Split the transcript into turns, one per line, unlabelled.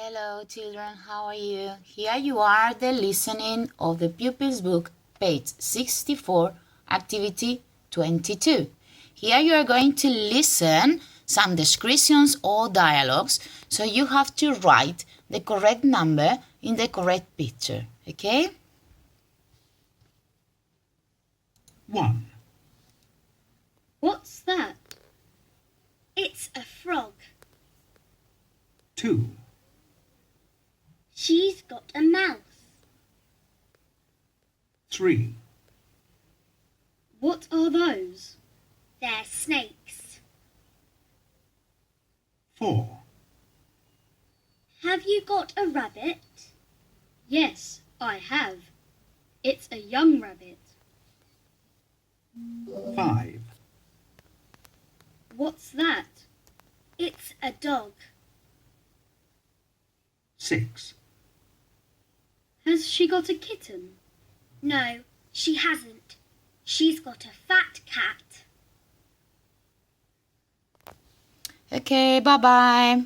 Hello children, how are you? Here you are, the listening of the pupils book, page 64, activity 22. Here you are going to listen some descriptions or dialogues, so you have to write the correct number in the correct picture, okay?
1.
What's that? It's a frog.
2.
She's got a mouse.
3.
What are those? They're snakes.
4.
Have you got a rabbit? Yes, I have. It's a young rabbit.
5.
What's that? It's a dog.
6.
Has she got a kitten? No, she hasn't. She's got a fat cat.
Okay, bye-bye.